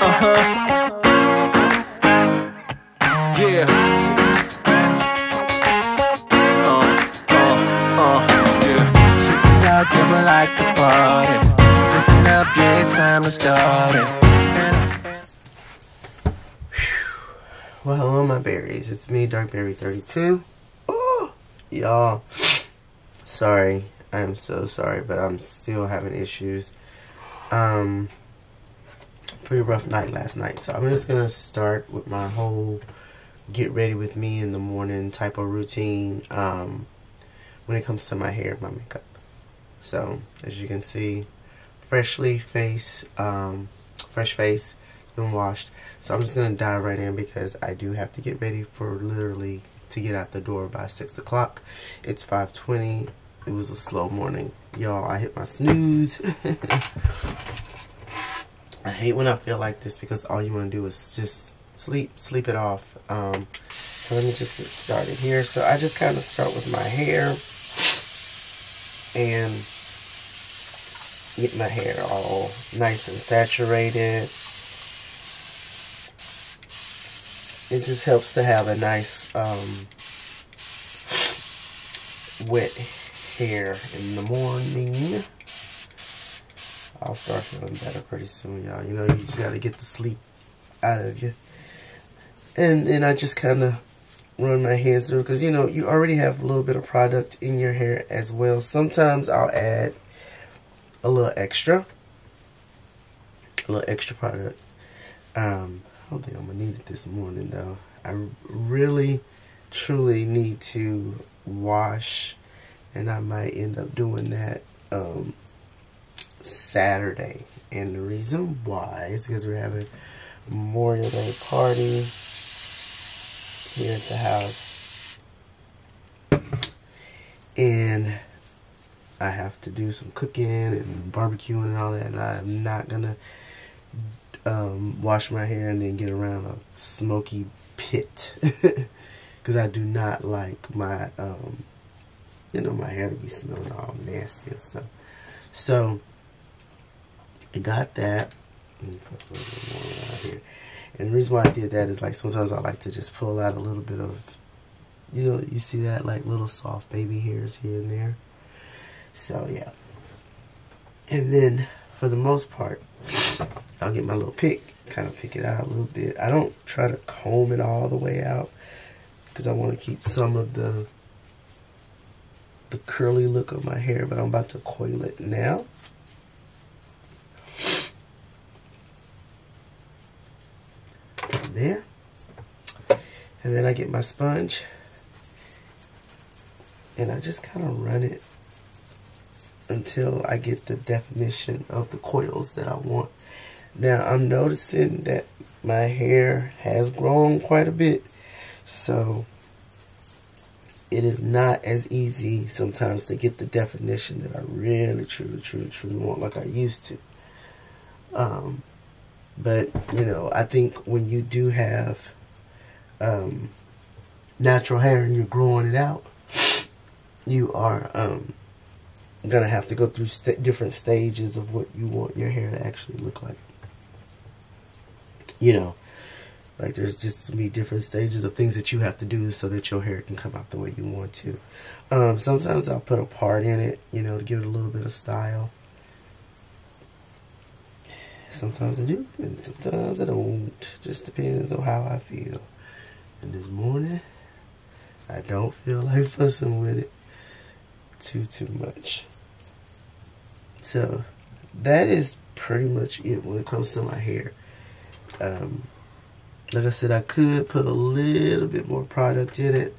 Yeah. Yeah. Chicks out there would like to party. Listen up, yeah, it's time to start it. Well, hello, my berries. It's me, Darkberry32. Oh, y'all. Sorry. I am so sorry, but I'm still having issues. Pretty rough night last night. So I'm just going to start with my whole get ready with me in the morning type of routine when it comes to my hair and my makeup. So, as you can see, fresh face. It's been washed. So I'm just going to dive right in because I do have to get ready for literally to get out the door by 6 o'clock. It's 5:20. It was a slow morning. Y'all, I hit my snooze. I hate when I feel like this because all you want to do is just sleep it off. So let me just get started here. So I just kind of start with my hair and get my hair all nice and saturated. It just helps to have a nice wet hair in the morning. I'll start feeling better pretty soon, y'all. You know, you just gotta get the sleep out of you. And then I just kind of run my hands through because, you know, you already have a little bit of product in your hair as well. Sometimes I'll add a little extra product. I don't think I'm gonna need it this morning though. I really, truly need to wash, and I might end up doing that Saturday. And the reason why is because we're having a Memorial Day party here at the house, and I have to do some cooking and barbecuing and all that, and I'm not gonna wash my hair and then get around a smoky pit because I do not like my you know, my hair to be smelling all nasty and stuff. So I got that. Let me put a little bit more out here. And the reason why I did that is, like, sometimes I like to just pull out a little bit of, you know, you see that, like, little soft baby hairs here and there. So yeah. And then for the most part, I'll get my little pick, kind of pick it out a little bit. I don't try to comb it all the way out because I want to keep some of the curly look of my hair, but I'm about to coil it now. There. And then I get my sponge and I just kind of run it until I get the definition of the coils that I want. Now I'm noticing that my hair has grown quite a bit, so it is not as easy sometimes to get the definition that I really, truly want like I used to. But, you know, I think when you do have natural hair and you're growing it out, you are going to have to go through different stages of what you want your hair to actually look like. You know, like there's just going to be different stages of things that you have to do so that your hair can come out the way you want to. Sometimes I'll put a part in it, you know, to give it a little bit of style. Sometimes I do, and sometimes I don't. Just depends on how I feel. And this morning, I don't feel like fussing with it too much. So, that is pretty much it when it comes to my hair. Like I said, I could put a little bit more product in it,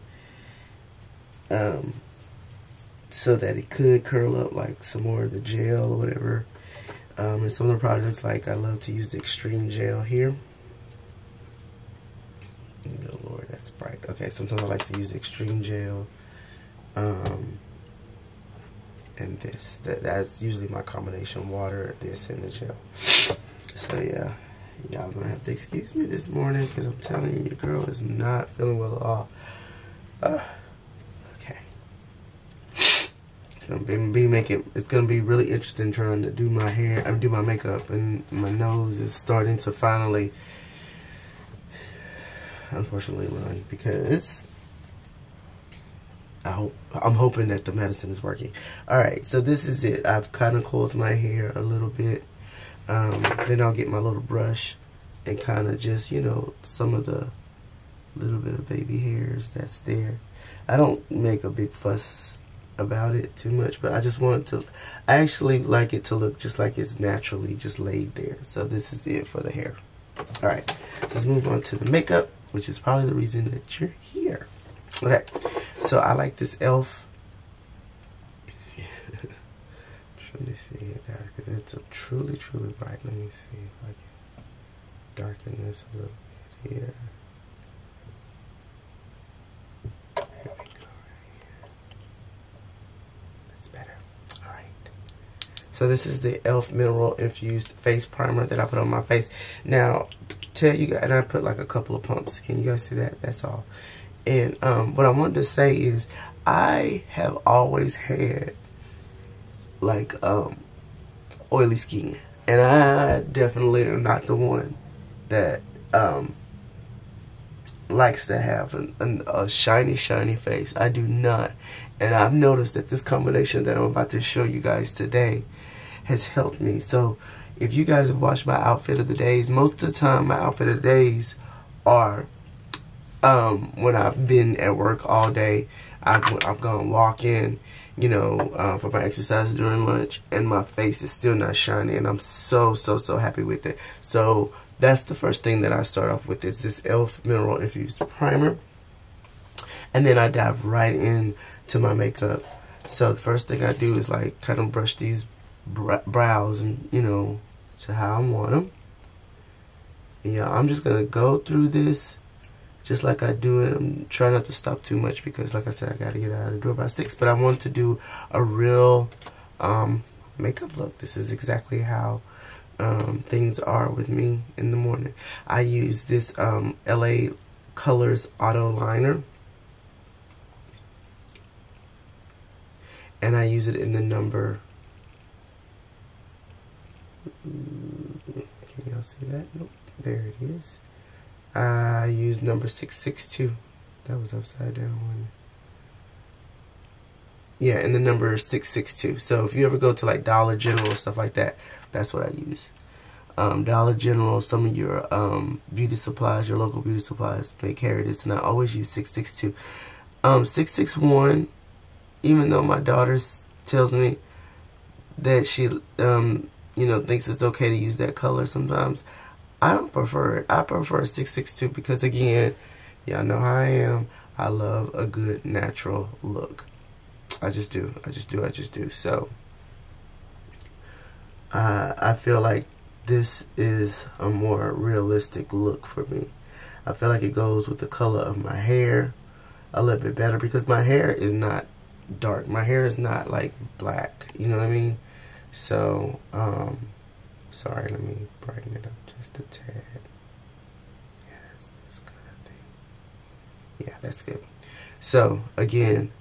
so that it could curl up like some more of the gel or whatever. And some of the products, like I love to use the extreme gel here. Oh Lord, that's bright. Okay, sometimes I like to use the extreme gel. And this. That's usually my combination: water, this, and the gel. So yeah, y'all gonna have to excuse me this morning because I'm telling you, your girl is not feeling well at all. Okay. It's gonna be really interesting trying to do my hair, do my makeup, and my nose is starting to finally, unfortunately, run because I'm hoping that the medicine is working. All right, so this is it. I've kind of coiled my hair a little bit. Then I'll get my little brush and kind of just, you know, some of the little bit of baby hairs that's there. I don't make a big fuss about it too much, but I just want it to, I actually like it to look just like it's naturally just laid there. So this is it for the hair. All right, so let's move on to the makeup, which is probably the reason that you're here. Okay, so I like this e.l.f. Let me see here, guys, because it's truly, truly bright. Let me see if I can darken this a little bit here. There we go, right here. That's better. All right. So this is the e.l.f. Mineral Infused Face Primer that I put on my face. Now, tell you guys, and I put like a couple of pumps. Can you guys see that? That's all. And what I wanted to say is I have always had like oily skin, and I definitely am not the one that likes to have a shiny face. I do not. And I've noticed that this combination that I'm about to show you guys today has helped me. So if you guys have watched my outfit of the days, most of the time my outfit of the days are when I've been at work all day. I've gone walking, you know, for my exercises during lunch, and my face is still not shiny, and I'm so happy with it. So that's the first thing that I start off with, is this e.l.f. Mineral Infused Primer, and then I dive right in to my makeup. So the first thing I do is like kind of brush these brows, and you know, to how I want them. And yeah, I'm just gonna go through this just like I do it. I'm trying not to stop too much because, like I said, I got to get out of the door by 6. But I want to do a real makeup look. This is exactly how things are with me in the morning. I use this LA Colors Auto Liner, and I use it in the number. Can y'all see that? Nope. There it is. I use number 662. That was upside down, wasn't it? Yeah, and the number 662. So if you ever go to like Dollar General, stuff like that, that's what I use. Dollar General, some of your beauty supplies, your local beauty supplies may carry this, and I always use 662. 661, even though my daughter tells me that she, you know, thinks it's okay to use that color sometimes, I don't prefer it. I prefer 662 because, again, y'all know how I am. I love a good natural look. I just do. So I feel like this is a more realistic look for me. I feel like it goes with the color of my hair a little bit better because my hair is not dark. My hair is not like black. You know what I mean? So, sorry, let me brighten it up just a tad. Yeah, that's good, I think. Yeah, that's good. So, again,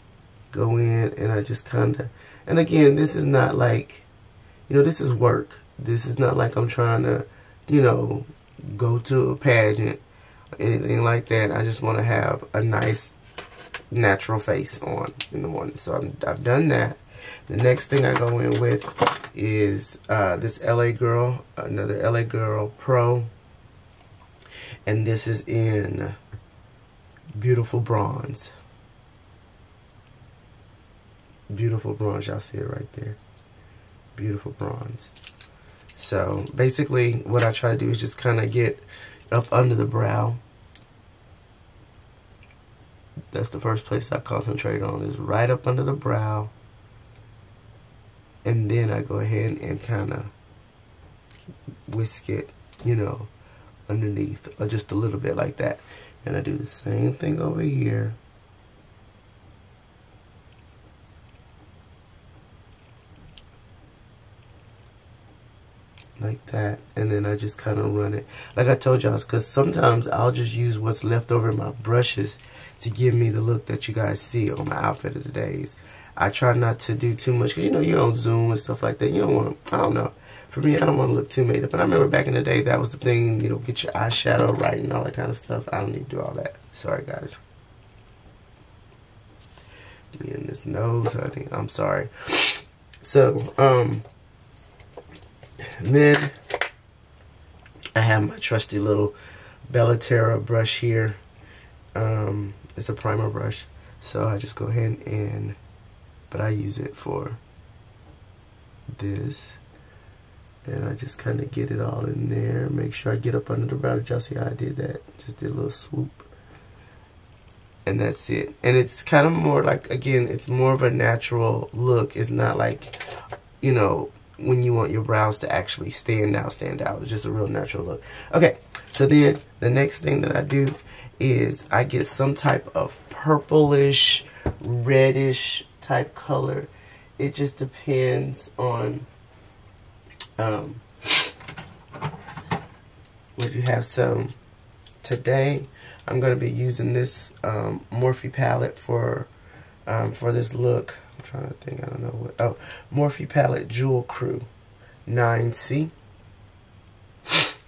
go in and I just kind of, and again, this is not like, you know, this is work. This is not like I'm trying to, you know, go to a pageant or anything like that. I just want to have a nice, natural face on in the morning. So I've done that. The next thing I go in with is this LA Girl, another LA Girl Pro. And this is in Beautiful Bronze. Beautiful Bronze, y'all see it right there. Beautiful Bronze. So basically what I try to do is just kind of get up under the brow. That's the first place I concentrate on, is right up under the brow. And then I go ahead and kind of whisk it, you know, underneath, or just a little bit like that. And I do the same thing over here. Like that, and then I just kind of run it. Like I told y'all, because sometimes I'll just use what's left over in my brushes to give me the look that you guys see on my outfit of the days. I try not to do too much because, you know, you're on Zoom and stuff like that. You don't want to, I don't know. For me, I don't want to look too made up. But I remember back in the day, that was the thing, you know, get your eyeshadow right and all that kind of stuff. I don't need to do all that. Sorry, guys. Me and this nose, honey. I'm sorry. So, then I have my trusty little Bellaterra brush here. It's a primer brush. So I just go ahead and, but I use it for this. And I just kind of get it all in there. Make sure I get up under the brow. Did y'all see how I did that? Just did a little swoop. And that's it. And it's kind of more like, again, it's more of a natural look. It's not like, you know, when you want your brows to actually stand out. It's just a real natural look. Okay, so then the next thing that I do is I get some type of purplish, reddish type color. It just depends on what you have. So today I'm going to be using this Morphe palette for this look. I'm trying to think, I don't know what. Oh, Morphe palette Jewel Crew 9C.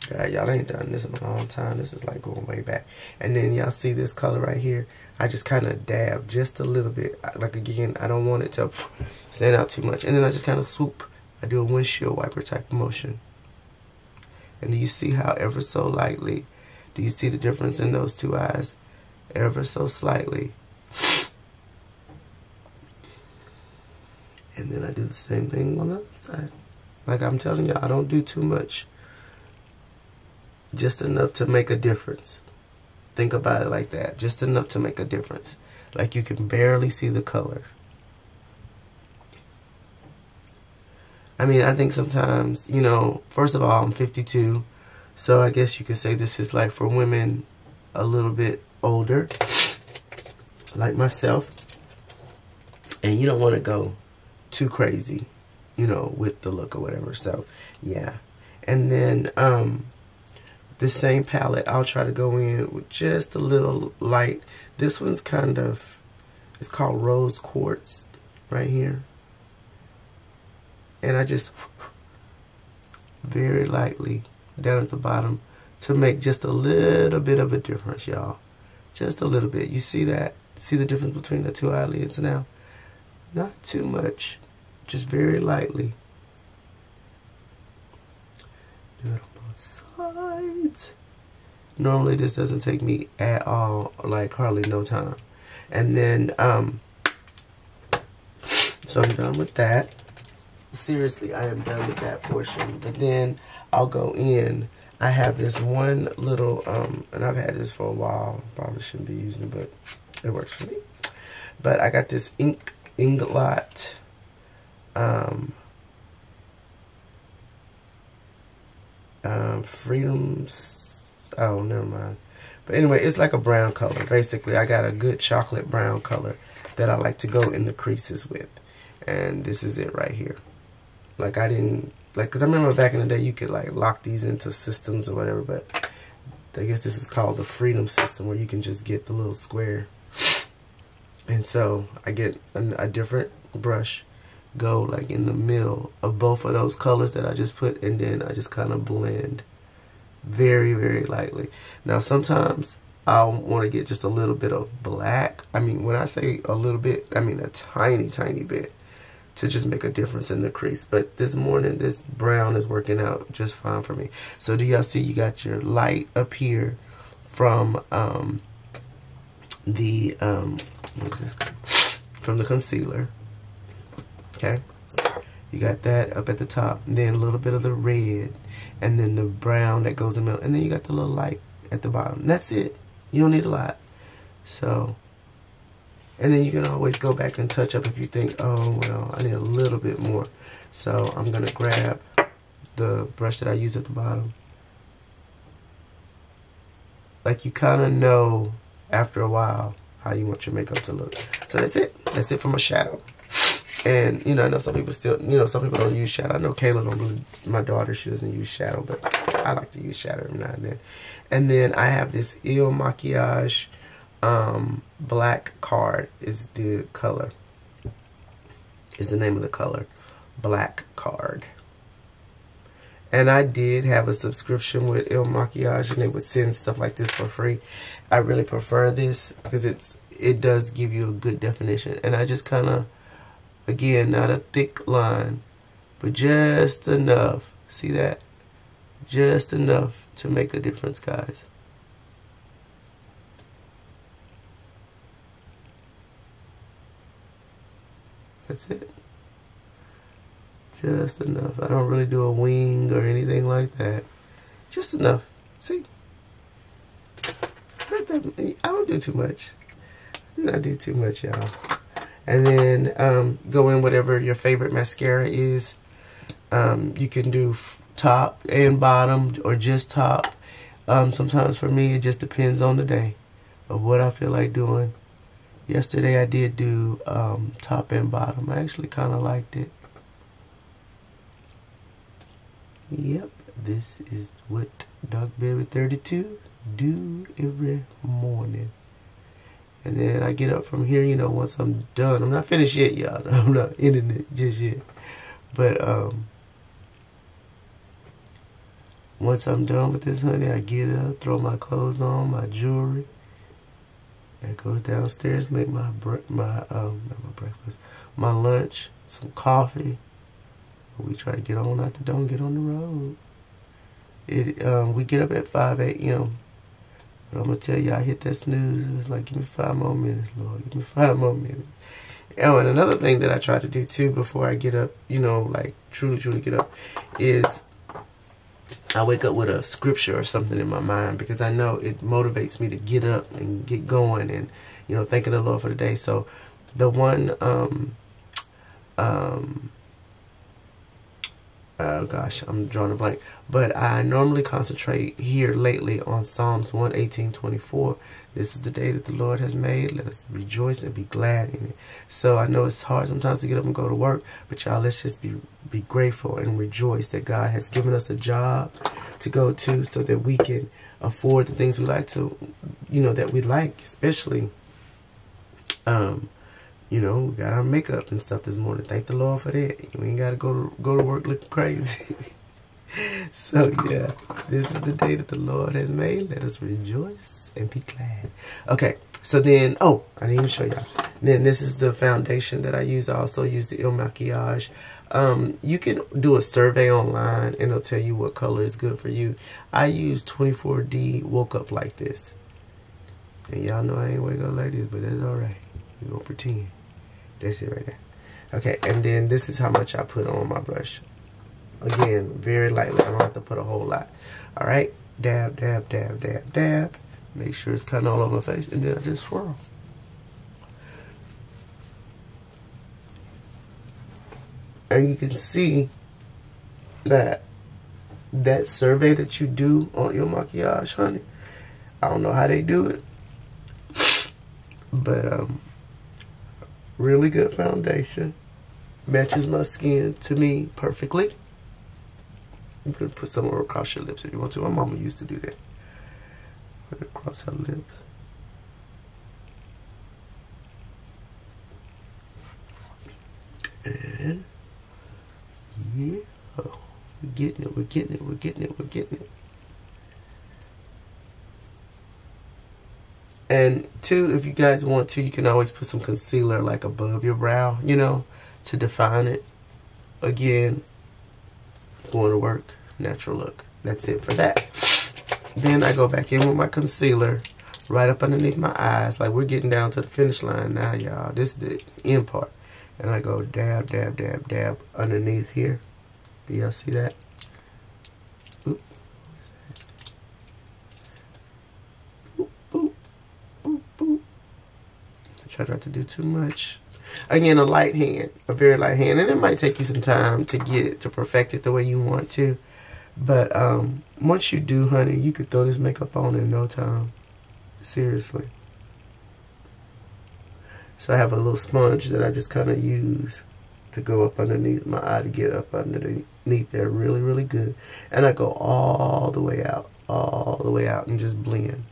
God, y'all ain't done this in a long time. This is like going way back. And then y'all see this color right here. I just kind of dab just a little bit. Like, again, I don't want it to stand out too much. And then I just kind of swoop. I do a windshield wiper type of motion. And do you see how ever so lightly, do you see the difference in those two eyes? Ever so slightly. And then I do the same thing on the other side. Like I'm telling you, I don't do too much. Just enough to make a difference. Think about it like that. Just enough to make a difference. Like you can barely see the color. I mean, I think sometimes, you know, first of all, I'm 52. So I guess you could say this is like for women a little bit older. Like myself. And you don't want to go too crazy, you know, with the look or whatever. So, yeah. And then, this same palette, I'll try to go in with just a little light. This one's kind of, it's called Rose Quartz right here. And I just very lightly down at the bottom to make just a little bit of a difference, y'all. Just a little bit. You see that? See the difference between the two eyelids now? Not too much. Just very lightly. Do it on both sides. Normally this doesn't take me at all, like hardly no time. And then, so I'm done with that. Seriously, I am done with that portion. But then I'll go in. I have this one little, and I've had this for a while. Probably shouldn't be using it, but it works for me. But I got this Inglot Freedoms. Oh, never mind. But anyway, it's like a brown color. Basically, I got a good chocolate brown color that I like to go in the creases with. And this is it right here. Like I didn't, like, because I remember back in the day you could like lock these into systems or whatever, but I guess this is called the Freedom system where you can just get the little square. And so I get a different brush, go like in the middle of both of those colors that I just put, and then I just kind of blend very, very lightly. Now sometimes I'll want to get just a little bit of black. I mean, when I say a little bit, I mean a tiny, tiny bit, to just make a difference in the crease. But this morning, this brown is working out just fine for me. So do y'all see you got your light up here from the what is this called? From the concealer. Okay, you got that up at the top, and then a little bit of the red, and then the brown that goes in the middle, and then you got the little light at the bottom. That's it. You don't need a lot. So, and then you can always go back and touch up if you think, oh well, I need a little bit more. So I'm gonna grab the brush that I use at the bottom. Like you kind of know after a while how you want your makeup to look. So that's it. That's it for my shadow. And, you know, I know some people still, you know, some people don't use shadow. I know Kayla don't really, my daughter, she doesn't use shadow, but I like to use shadow every now and then. And then I have this Makiage black card is the color. is the name of the color. Black Card. And I did have a subscription with Makiage, and they would send stuff like this for free. I really prefer this because it does give you a good definition. And I just kind of, again, not a thick line, but just enough. See that? Just enough to make a difference, guys. That's it. Just enough. I don't really do a wing or anything like that. Just enough. See? I don't do too much. I do not do too much, y'all. And then go in whatever your favorite mascara is. You can do top and bottom or just top. Sometimes for me, it just depends on the day of what I feel like doing. Yesterday I did do top and bottom. I actually kind of liked it. Yep, this is what Dogberry 32 do every morning. And then I get up from here, you know, once I'm done. I'm not finished yet, y'all. I'm not ending it just yet. But once I'm done with this, honey, I get up, throw my clothes on, my jewelry. I go downstairs, make my not my breakfast, my lunch, some coffee. We try to get on out the door and get on the road. We get up at 5 a.m. But I'm going to tell you, I hit that snooze. It's like, give me 5 more minutes, Lord. Give me 5 more minutes. Oh, and another thing that I try to do, too, before I get up, you know, like, truly get up, is I wake up with a scripture or something in my mind, because I know it motivates me to get up and get going and, you know, thanking the Lord for the day. So the one, oh gosh, I'm drawing a blank. But I normally concentrate here lately on Psalms 118:24. This is the day that the Lord has made. Let us rejoice and be glad in it. So I know it's hard sometimes to get up and go to work, but y'all, let's just be grateful and rejoice that God has given us a job to go to so that we can afford the things we like to, you know, that we like, especially, you know, we got our makeup and stuff this morning. Thank the Lord for that. We ain't got to go to work looking crazy. So, yeah, this is the day that the Lord has made. Let us rejoice and be glad. Okay, so then, oh, I didn't even show y'all. Then this is the foundation that I use. I also use the Makiage. You can do a survey online, and it'll tell you what color is good for you. I use 24D Woke Up Like This. And y'all know I ain't wake up like this, but that's all right. We're going to pretend. That's it right there. Okay, and then this is how much I put on my brush. Again, very lightly. I don't have to put a whole lot. All right, dab, dab, dab, dab, dab. Make sure it's kind of all over my face, and then I just swirl. And you can see that survey that you do on your Makiage, honey. I don't know how they do it, but really good foundation. Matches my skin to me perfectly. You can put some more across your lips if you want to. My mama used to do that. Put it across her lips. And yeah, we're getting it, we're getting it, we're getting it, we're getting it. And two, if you guys want to, you can always put some concealer like above your brow, you know, to define it. Again, going to work, natural look. That's it for that. Then I go back in with my concealer right up underneath my eyes. Like, we're getting down to the finish line now, y'all. This is the end part. And I go dab, dab, dab, dab underneath here. Do y'all see that? Oop. Boop, boop, boop, boop. I try not to do too much. Again, a light hand, a very light hand, and it might take you some time to get it, to perfect it the way you want to. But once you do, honey, you could throw this makeup on in no time. Seriously. So I have a little sponge that I just kind of use to go up underneath my eye, to get up underneath there really, really good. And I go all the way out, and just blend.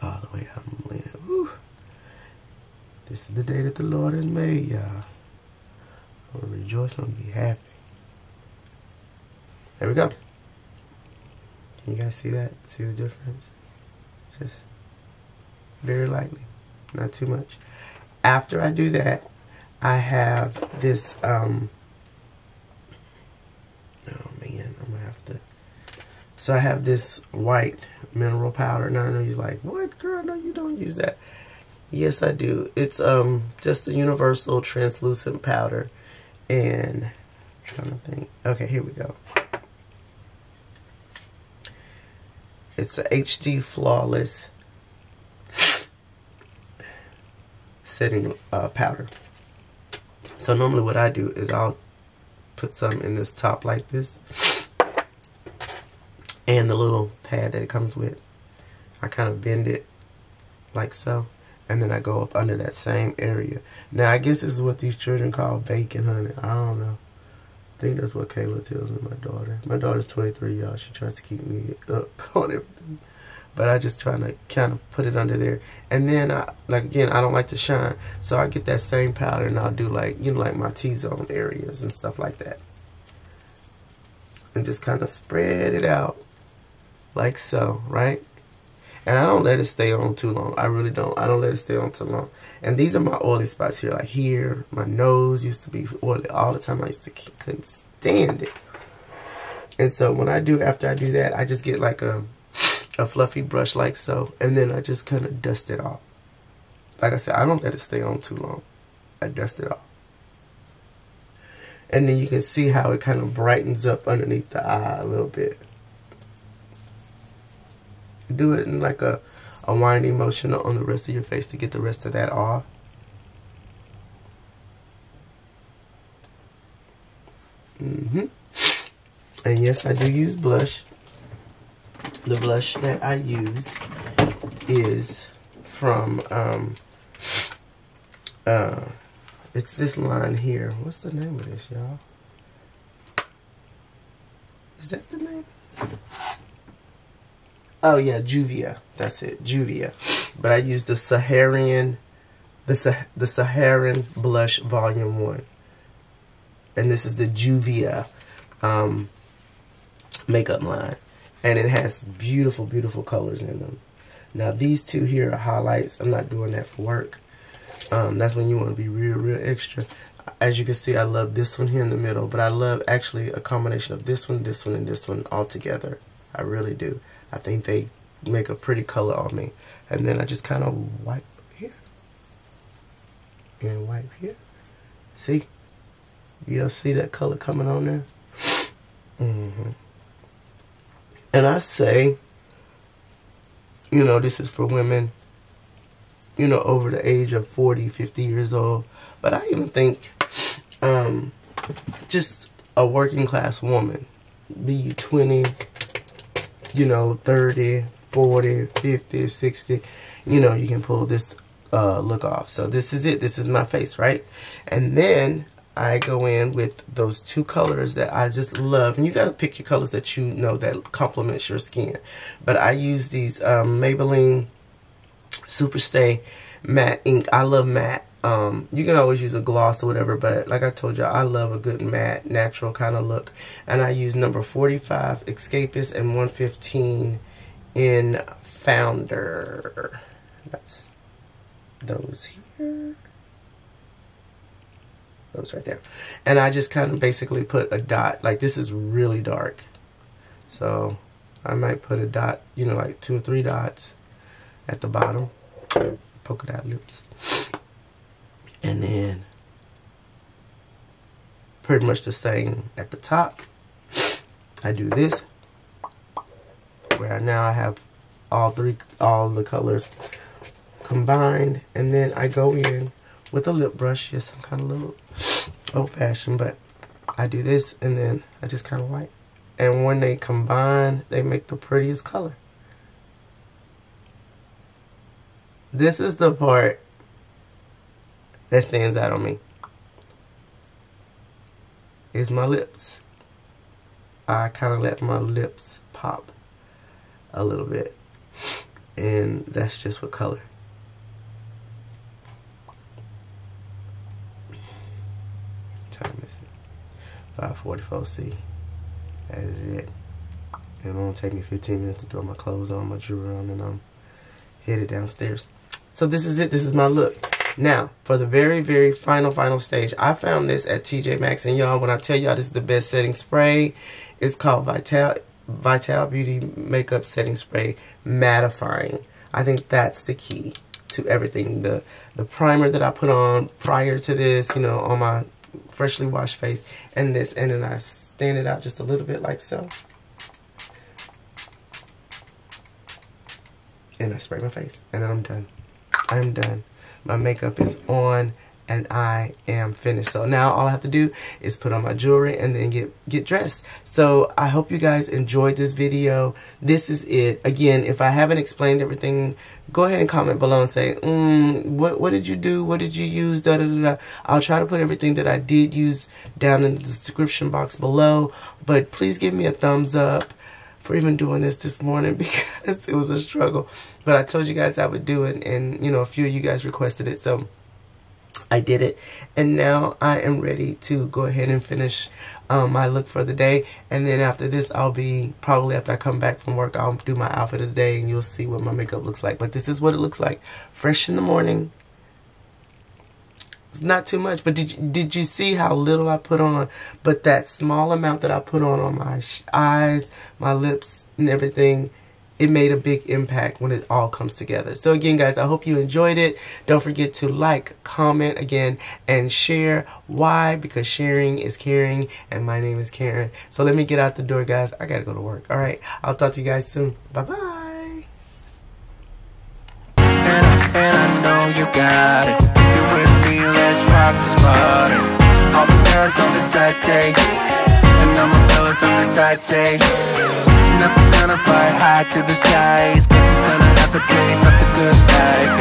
All the way out and blend. Whew. This is the day that that the Lord has made, y'all. I'm gonna rejoice and be happy. There we go. Can you guys see that? See the difference? Just very lightly, not too much. After I do that, I have this, oh man, I'm gonna have to. So I have this white mineral powder. Now I know you're like, what, girl? No, you don't use that. Yes, I do. It's just a universal translucent powder. And I'm trying to think. Okay, here we go. It's a HD Flawless setting powder. So normally what I do is I'll put some in this top like this. And the little pad that it comes with, I kind of bend it like so. And then I go up under that same area. Now, I guess this is what these children call bacon, honey. I don't know. I think that's what Kayla tells me, my daughter. My daughter's 23, y'all. She tries to keep me up on everything. But I just trying to kind of put it under there. And then, again, I don't like to shine. So I get that same powder and I'll do like, you know, like my T-zone areas and stuff like that. And just kind of spread it out like so, right? And I don't let it stay on too long. I really don't. I don't let it stay on too long. And these are my oily spots here. Like here, my nose used to be oily all the time. I used to couldn't stand it. And so when I do, after I do that, I just get like a fluffy brush like so. And then I just kind of dust it off. Like I said, I don't let it stay on too long. I dust it off. And then you can see how it kind of brightens up underneath the eye a little bit. Do it in like a winding motion on the rest of your face to get the rest of that off. And yes, I do use blush. The blush that I use is from it's this line here. What's the name of this, y'all? Is that the name of this? Oh yeah, Jauvian. That's it, Jauvian. But I use the Saharan, the Saharan Blush Volume 1, and this is the Jauvian makeup line, and it has beautiful, beautiful colors in them. Now these two here are highlights. I'm not doing that for work. That's when you want to be real, real extra. As you can see, I love this one here in the middle, but I love actually a combination of this one, and this one all together. I really do. I think they make a pretty color on me. And then I just kind of wipe here. And wipe here. See? You'll see that color coming on there? And I say, you know, this is for women, you know, over the age of 40, 50 years old. But I even think just a working class woman, be you 20, you know, 30, 40, 50, 60, you know, you can pull this look off. So this is it. This is my face, right? And then I go in with those two colors that I just love. And you got to pick your colors that you know that complements your skin. But I use these Maybelline Superstay Matte Ink. I love matte. You can always use a gloss or whatever, but like I told you, I love a good matte, natural kind of look. And I use number 45 Escapist and 115 in Founder. That's those here. Those right there. And I just kind of basically put a dot. Like this is really dark. So I might put a dot, you know, like 2 or 3 dots at the bottom. Polka dot lips. And then pretty much the same at the top. I do this where now I have all the colors combined, and then I go in with a lip brush. Yes, I'm kind of a little old-fashioned, but I do this and then I just kind of wipe. And when they combine, they make the prettiest color. This is the part that stands out on me. Is my lips. I kind of let my lips pop a little bit. And that's just with color. 544C. That is it. It'll only take me 15 minutes to throw my clothes on, my jewelry on, and I'm headed downstairs. So this is it. This is my look. Now, for the very, very final stage, I found this at TJ Maxx. And y'all, when I tell y'all this is the best setting spray, it's called Vital Beauty Makeup Setting Spray Mattifying. I think that's the key to everything. The primer that I put on prior to this, you know, on my freshly washed face, and this, and then I stand it out just a little bit like so. And I spray my face, and I'm done. I'm done. My makeup is on, and I am finished. So now all I have to do is put on my jewelry and then get dressed. So I hope you guys enjoyed this video. This is it. Again, if I haven't explained everything, go ahead and comment below and say, what did you do? What did you use? Da, da, da, da. I'll try to put everything that I did use down in the description box below. But please give me a thumbs up for even doing this morning, because it was a struggle. But I told you guys I would do it, and you know, a few of you guys requested it, so I did it. And now I am ready to go ahead and finish my look for the day. And then after this, I'll be, probably after I come back from work, I'll do my outfit of the day, and you'll see what my makeup looks like. But this is what it looks like, fresh in the morning. It's not too much, but did you see how little I put on? But that small amount that I put on my eyes, my lips, and everything, it made a big impact when it all comes together. So again, guys, I hope you enjoyed it. Don't forget to like, comment again, and share. Why? Because sharing is caring, and my name is Karen. So let me get out the door, guys. I gotta go to work. All right, I'll talk to you guys soon. Bye-bye. And I know you got it. You with me, let's rock this party. All the girls on the side say, and all my fellas on the side say, tonight we're gonna fly high to the skies, 'cause we're gonna have a taste of the good life.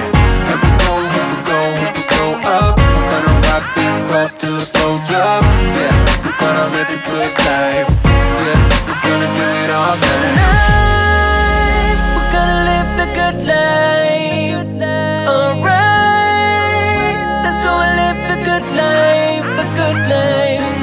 Here we go, here we go, here we go up. We're gonna rock this club till it goes up. Yeah, we're gonna live a good life. Yeah, we're gonna do it all night. Tonight, we're gonna live the good life. Alright, let's go and live the good life, the good life.